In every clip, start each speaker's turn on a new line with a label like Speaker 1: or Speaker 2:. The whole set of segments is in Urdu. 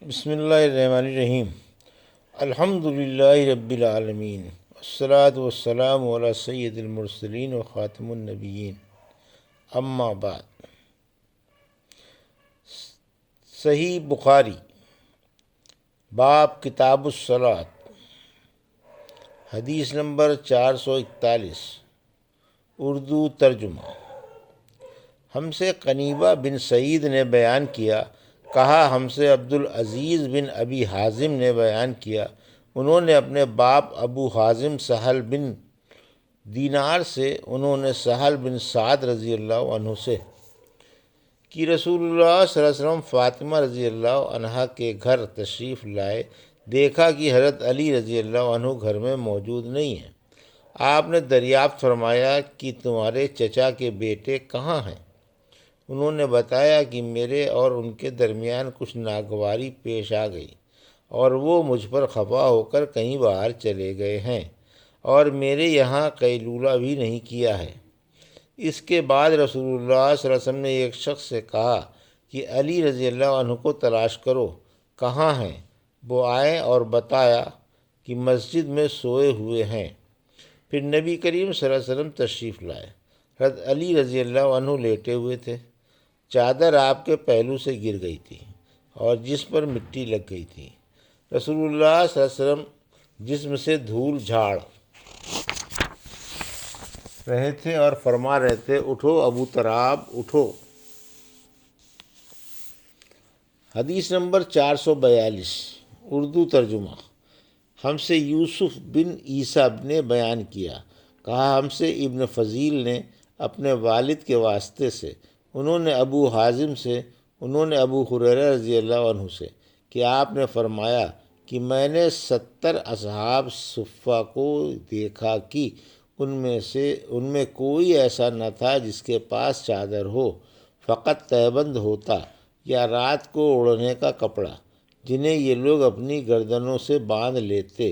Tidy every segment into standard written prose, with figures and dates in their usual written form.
Speaker 1: بسم اللہ الرحمن الرحیم۔ الحمد للہ رب العالمین، والصلاة والسلام علی سید المرسلین و خاتم النبیین، اما بعد۔ صحیح بخاری، باب کتاب الصلاۃ، حدیث نمبر 441، اردو ترجمہ۔ ہم سے قنیبہ بن سعید نے بیان کیا، کہا ہم سے عبدالعزیز بن ابی حازم نے بیان کیا، انہوں نے اپنے باپ ابو حازم سہل بن دینار سے، انہوں نے سہل بن سعد رضی اللہ عنہ سے کہ رسول اللہ صلی اللہ علیہ وسلم فاطمہ رضی اللہ عنہا کے گھر تشریف لائے، دیکھا کہ حضرت علی رضی اللہ عنہ گھر میں موجود نہیں ہیں۔ آپ نے دریافت فرمایا کہ تمہارے چچا کے بیٹے کہاں ہیں؟ انہوں نے بتایا کہ میرے اور ان کے درمیان کچھ ناگواری پیش آ گئی اور وہ مجھ پر خفا ہو کر کہیں باہر چلے گئے ہیں اور میرے یہاں قیلولہ بھی نہیں کیا ہے۔ اس کے بعد رسول اللہ صلی اللہ علیہ وسلم نے ایک شخص سے کہا کہ علی رضی اللہ عنہ کو تلاش کرو، کہاں ہیں؟ وہ آئے اور بتایا کہ مسجد میں سوئے ہوئے ہیں۔ پھر نبی کریم صلی اللہ علیہ وسلم تشریف لائے۔ حضرت علی رضی اللہ عنہ لیٹے ہوئے تھے، چادر آپ کے پہلو سے گر گئی تھی اور جس پر مٹی لگ گئی تھی۔ رسول اللہ صلی اللہ علیہ وسلم جسم سے دھول جھاڑ رہے تھے اور فرما رہے تھے، اٹھو ابو تراب اٹھو۔ حدیث نمبر 442، اردو ترجمہ۔ ہم سے یوسف بن عیسیٰ نے بیان کیا، کہا ہم سے ابن فضیل نے اپنے والد کے واسطے سے، انہوں نے ابو حازم سے، انہوں نے ابو ہریرہ رضی اللہ عنہ سے کہ آپ نے فرمایا کہ میں نے 70 اصحاب صفہ کو دیکھا کہ ان میں کوئی ایسا نہ تھا جس کے پاس چادر ہو، فقط تہبند ہوتا یا رات کو اوڑھنے کا کپڑا، جنہیں یہ لوگ اپنی گردنوں سے باندھ لیتے۔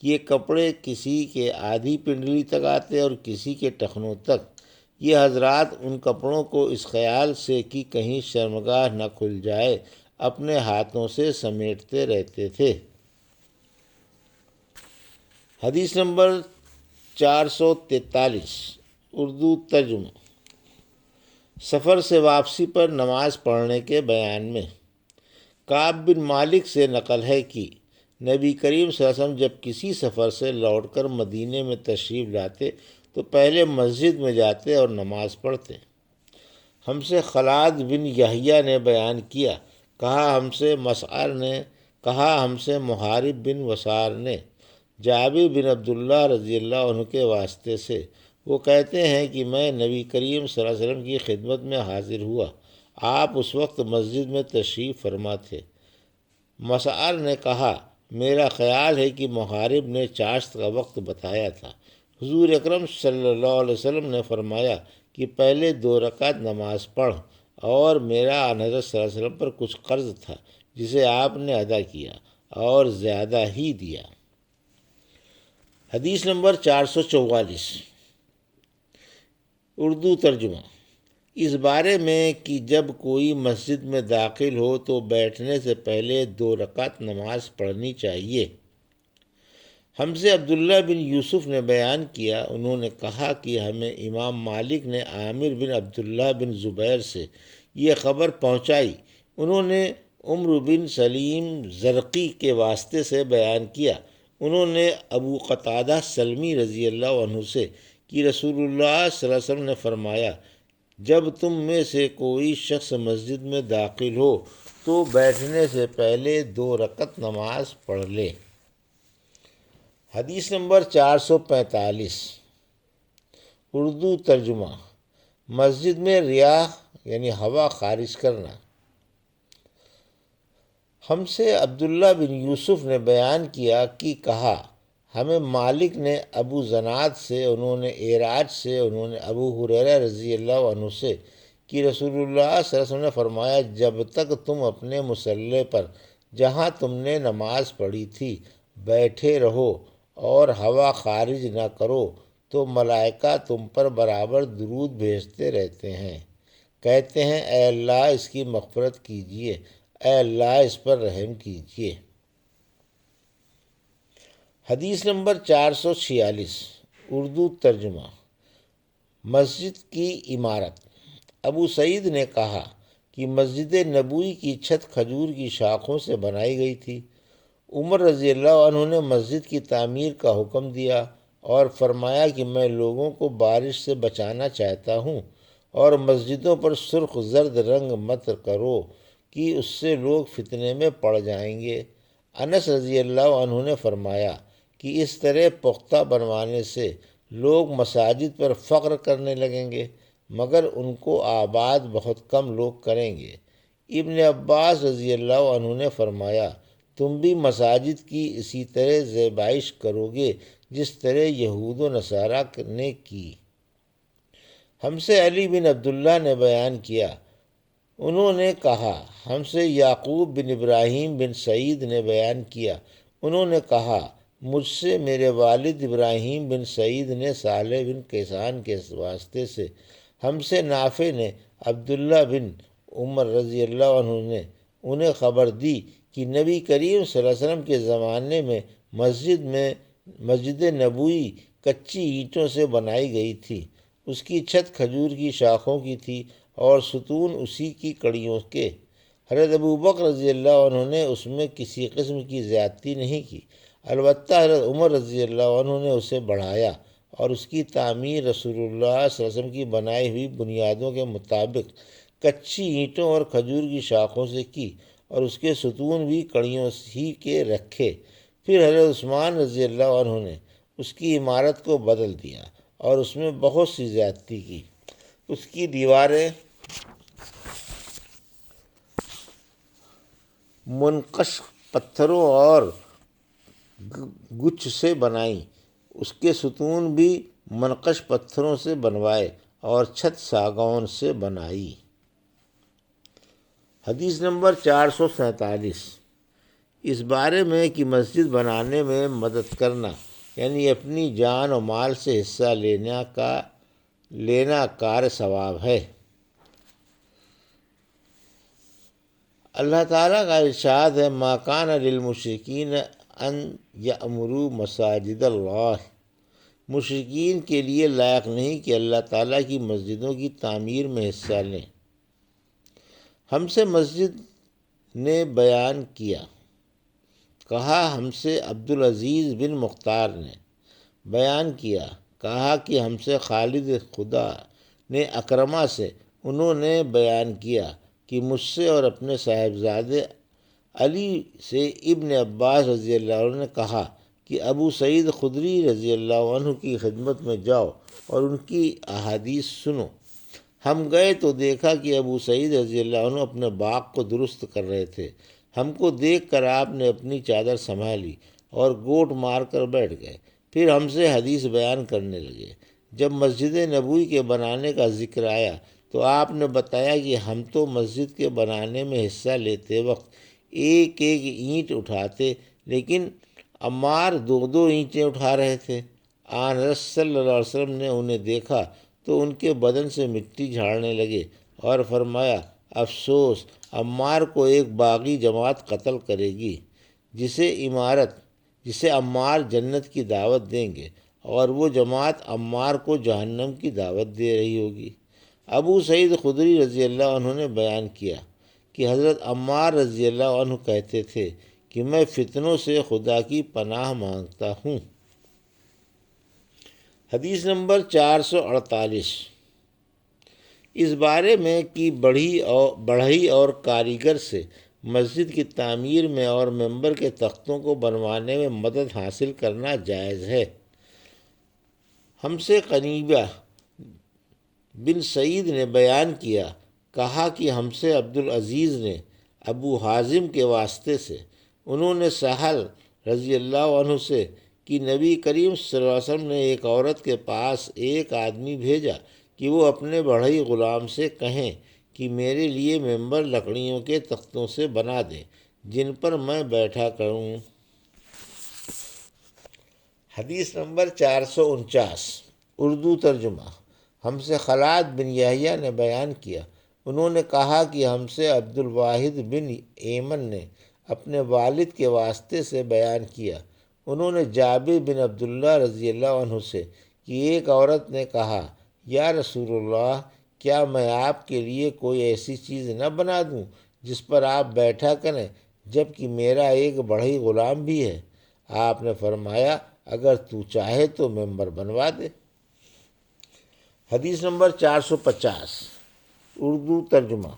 Speaker 1: یہ کپڑے کسی کے آدھی پنڈلی تک آتے اور کسی کے ٹخنوں تک۔ یہ حضرات ان کپڑوں کو اس خیال سے کہ کہیں شرمگاہ نہ کھل جائے، اپنے ہاتھوں سے سمیٹتے رہتے تھے۔ حدیث نمبر 443، اردو ترجمہ۔ سفر سے واپسی پر نماز پڑھنے کے بیان میں کعب بن مالک سے نقل ہے کہ نبی کریم صلی اللہ علیہ وسلم جب کسی سفر سے لوٹ کر مدینے میں تشریف لاتے تو پہلے مسجد میں جاتے اور نماز پڑھتے۔ ہم سے خلاد بن یحییٰ نے بیان کیا، کہا ہم سے محارب بن وسار نے جابر بن عبداللہ رضی اللہ عنہ کے واسطے سے، وہ کہتے ہیں کہ میں نبی کریم صلی اللہ علیہ وسلم کی خدمت میں حاضر ہوا، آپ اس وقت مسجد میں تشریف فرما تھے۔ مسعر نے کہا، میرا خیال ہے کہ محارب نے چاشت کا وقت بتایا تھا۔ حضور اکرم صلی اللہ علیہ وسلم نے فرمایا کہ پہلے 2 رکعت نماز پڑھ، اور میرا آن حضرت صلی اللہ علیہ وسلم پر کچھ قرض تھا جسے آپ نے ادا کیا اور زیادہ ہی دیا۔ حدیث نمبر 444، اردو ترجمہ۔ اس بارے میں کہ جب کوئی مسجد میں داخل ہو تو بیٹھنے سے پہلے 2 رکعت نماز پڑھنی چاہیے۔ ہم سے عبداللہ بن یوسف نے بیان کیا، انہوں نے کہا کہ ہمیں امام مالک نے عامر بن عبداللہ بن زبیر سے یہ خبر پہنچائی، انہوں نے عمرو بن سلیم زرقی کے واسطے سے بیان کیا، انہوں نے ابو قتادہ سلمی رضی اللہ عنہ سے کہ رسول اللہ صلی اللہ علیہ وسلم نے فرمایا، جب تم میں سے کوئی شخص مسجد میں داخل ہو تو بیٹھنے سے پہلے 2 رکعت نماز پڑھ لے۔ حدیث نمبر 445، اردو ترجمہ۔ مسجد میں ریاح یعنی ہوا خارج کرنا۔ ہم سے عبداللہ بن یوسف نے بیان کیا کہ کہا ہمیں مالک نے ابو زناد سے، انہوں نے اعراج سے، انہوں نے ابو ہریرہ رضی اللہ عنہ سے کہ رسول اللہ صلی اللہ علیہ وسلم نے فرمایا، جب تک تم اپنے مصلی پر جہاں تم نے نماز پڑھی تھی بیٹھے رہو اور ہوا خارج نہ کرو تو ملائکہ تم پر برابر درود بھیجتے رہتے ہیں، کہتے ہیں اے اللہ اس کی مغفرت کیجیے، اے اللہ اس پر رحم کیجیے۔ حدیث نمبر 446 اردو ترجمہ۔ مسجد کی عمارت۔ ابو سعید نے کہا کہ مسجد نبوی کی چھت کھجور کی شاخوں سے بنائی گئی تھی۔ عمر رضی اللہ عنہ نے مسجد کی تعمیر کا حکم دیا اور فرمایا کہ میں لوگوں کو بارش سے بچانا چاہتا ہوں اور مسجدوں پر سرخ زرد رنگ مت کرو کہ اس سے لوگ فتنے میں پڑ جائیں گے۔ انس رضی اللہ عنہ نے فرمایا کہ اس طرح پختہ بنوانے سے لوگ مساجد پر فخر کرنے لگیں گے مگر ان کو آباد بہت کم لوگ کریں گے۔ ابن عباس رضی اللہ عنہ نے فرمایا تم بھی مساجد کی اسی طرح زیبائش کرو گے جس طرح یہود و نصارہ نے کی۔ ہم سے علی بن عبداللہ نے بیان کیا، انہوں نے کہا ہم سے یعقوب بن ابراہیم بن سعید نے بیان کیا، انہوں نے کہا مجھ سے میرے والد ابراہیم بن سعید نے صالح بن کیسان کے واسطے سے، ہم سے نافع نے عبداللہ بن عمر رضی اللہ عنہ نے انہیں خبر دی کہ نبی کریم صلی اللہ علیہ وسلم کے زمانے میں مسجد نبوی کچی اینٹوں سے بنائی گئی تھی۔ اس کی چھت کھجور کی شاخوں کی تھی اور ستون اسی کی کڑیوں کے۔ حضرت ابوبکر رضی اللہ عنہ نے اس میں کسی قسم کی زیادتی نہیں کی، البتہ حضرت عمر رضی اللہ عنہ نے اسے بڑھایا اور اس کی تعمیر رسول اللہ صلی اللہ علیہ وسلم کی بنائی ہوئی بنیادوں کے مطابق کچی اینٹوں اور کھجور کی شاخوں سے کی اور اس کے ستون بھی کڑیوں ہی کے رکھے۔ پھر حضرت عثمان رضی اللہ عنہ نے اس کی عمارت کو بدل دیا اور اس میں بہت سی زیادتی کی۔ اس کی دیواریں منقش پتھروں اور گچھ سے بنائیں، اس کے ستون بھی منقش پتھروں سے بنوائے اور چھت ساگون سے بنائی۔ حدیث نمبر 447 اس بارے میں کہ مسجد بنانے میں مدد کرنا یعنی اپنی جان و مال سے حصہ لینا کار ثواب ہے۔ اللہ تعالیٰ کا ارشاد ہے ما کان للمشرکین ان یأمروا مساجد اللہ، مشرکین کے لیے لائق نہیں کہ اللہ تعالیٰ کی مسجدوں کی تعمیر میں حصہ لیں۔ ہم سے مسجد نے بیان کیا، کہا ہم سے عبدالعزیز بن مختار نے بیان کیا، کہا کہ ہم سے خالد خدا نے اکرمہ سے، انہوں نے بیان کیا کہ مجھ سے اور اپنے صاحبزادے علی سے ابن عباس رضی اللہ عنہ نے کہا کہ ابو سعید خدری رضی اللہ عنہ کی خدمت میں جاؤ اور ان کی احادیث سنو۔ ہم گئے تو دیکھا کہ ابو سعید رضی اللہ عنہ اپنے باغ کو درست کر رہے تھے۔ ہم کو دیکھ کر آپ نے اپنی چادر سنبھالی اور گوٹ مار کر بیٹھ گئے، پھر ہم سے حدیث بیان کرنے لگے۔ جب مسجد نبوی کے بنانے کا ذکر آیا تو آپ نے بتایا کہ ہم تو مسجد کے بنانے میں حصہ لیتے وقت ایک ایک اینٹ اٹھاتے، لیکن عمار دو دو اینٹیں اٹھا رہے تھے۔ آن رسول صلی اللہ علیہ وسلم نے انہیں دیکھا تو ان کے بدن سے مٹی جھاڑنے لگے اور فرمایا افسوس، عمار کو ایک باغی جماعت قتل کرے گی جسے عمار جنت کی دعوت دیں گے اور وہ جماعت عمار کو جہنم کی دعوت دے رہی ہوگی۔ ابو سعید خدری رضی اللہ عنہ نے بیان کیا کہ حضرت عمار رضی اللہ عنہ کہتے تھے کہ میں فتنوں سے خدا کی پناہ مانگتا ہوں۔ حدیث نمبر 448 اس بارے میں کہ بڑھئی اور کاریگر سے مسجد کی تعمیر میں اور ممبر کے تختوں کو بنوانے میں مدد حاصل کرنا جائز ہے۔ ہم سے قنیبہ بن سعید نے بیان کیا، کہا کہ ہم سے عبدالعزیز نے ابو حازم کے واسطے سے، انہوں نے سہل رضی اللہ عنہ سے کہ نبی کریم صلی اللہ علیہ وسلم نے ایک عورت کے پاس ایک آدمی بھیجا کہ وہ اپنے بڑھئی غلام سے کہیں کہ میرے لیے ممبر لکڑیوں کے تختوں سے بنا دے جن پر میں بیٹھا کروں۔ حدیث نمبر 449 اردو ترجمہ۔ ہم سے خلاد بن یحییٰ نے بیان کیا، انہوں نے کہا کہ ہم سے عبد الواحد بن ایمن نے اپنے والد کے واسطے سے بیان کیا، انہوں نے جابر بن عبداللہ رضی اللہ عنہ سے کہ ایک عورت نے کہا، یا رسول اللہ، کیا میں آپ کے لیے کوئی ایسی چیز نہ بنا دوں جس پر آپ بیٹھا کریں، جب کہ میرا ایک بڑھئی غلام بھی ہے؟ آپ نے فرمایا، اگر تو چاہے تو ممبر بنوا دے۔ حدیث نمبر 450، اردو ترجمہ۔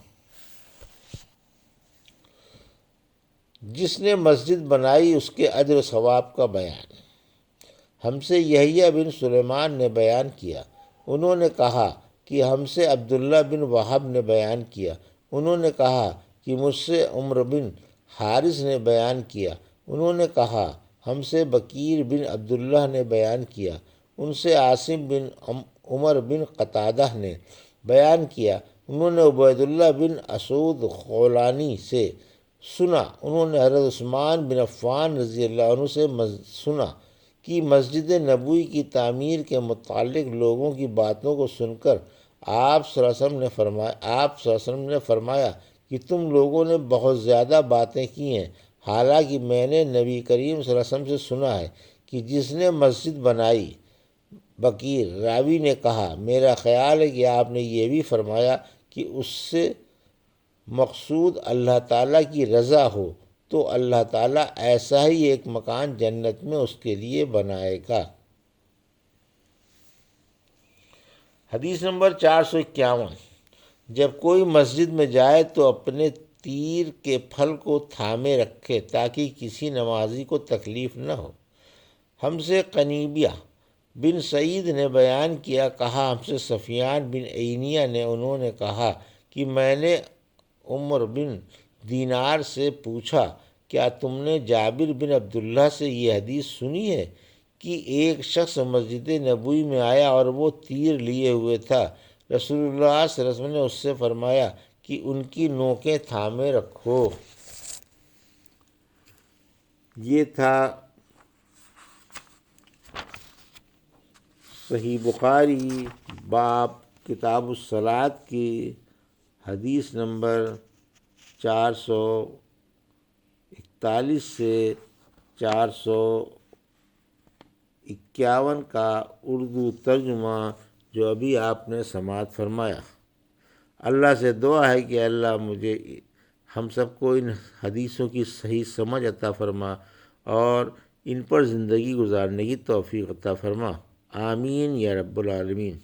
Speaker 1: جس نے مسجد بنائی اس کے اجر و ثواب کا بیان۔ ہم سے یحییٰ بن سلیمان نے بیان کیا، انہوں نے کہا کہ ہم سے عبداللہ بن وہب نے بیان کیا، انہوں نے کہا کہ مجھ سے عمر بن حارث نے بیان کیا، انہوں نے کہا ہم سے بکیر بن عبداللہ نے بیان کیا، ان سے عاصم بن عمر بن قتادہ نے بیان کیا، انہوں نے عبید اللہ بن اسود خولانی سے سنا، انہوں نے حضرت عثمان بن عفان رضی اللہ عنہ سے سنا کہ مسجد نبوی کی تعمیر کے متعلق لوگوں کی باتوں کو سن کر آپ صلی اللہ علیہ وسلم نے فرمایا کہ تم لوگوں نے بہت زیادہ باتیں کی ہیں، حالانکہ میں نے نبی کریم صلی اللہ علیہ وسلم سے سنا ہے کہ جس نے مسجد بنائی۔ بکیر راوی نے کہا، میرا خیال ہے کہ آپ نے یہ بھی فرمایا کہ اس سے مقصود اللہ تعالیٰ کی رضا ہو تو اللہ تعالیٰ ایسا ہی ایک مکان جنت میں اس کے لیے بنائے گا۔ حدیث نمبر 451، جب کوئی مسجد میں جائے تو اپنے تیر کے پھل کو تھامے رکھے تاکہ کسی نمازی کو تکلیف نہ ہو۔ ہم سے قنیبیہ بن سعید نے بیان کیا، کہا ہم سے سفیان بن عینیہ نے، انہوں نے کہا کہ میں نے عمر بن دینار سے پوچھا، کیا تم نے جابر بن عبداللہ سے یہ حدیث سنی ہے کہ ایک شخص مسجد نبوی میں آیا اور وہ تیر لیے ہوئے تھا، رسول اللہ صلی اللہ علیہ وسلم نے اس سے فرمایا کہ ان کی نوکیں تھامے رکھو۔ یہ تھا صحیح بخاری باب کتاب الصلاۃ کی حدیث نمبر 441 سے 451 کا اردو ترجمہ جو ابھی آپ نے سماعت فرمایا۔ اللہ سے دعا ہے کہ اللہ مجھے ہم سب کو ان حدیثوں کی صحیح سمجھ عطا فرما اور ان پر زندگی گزارنے کی توفیق عطا فرما، آمین یا رب العالمین۔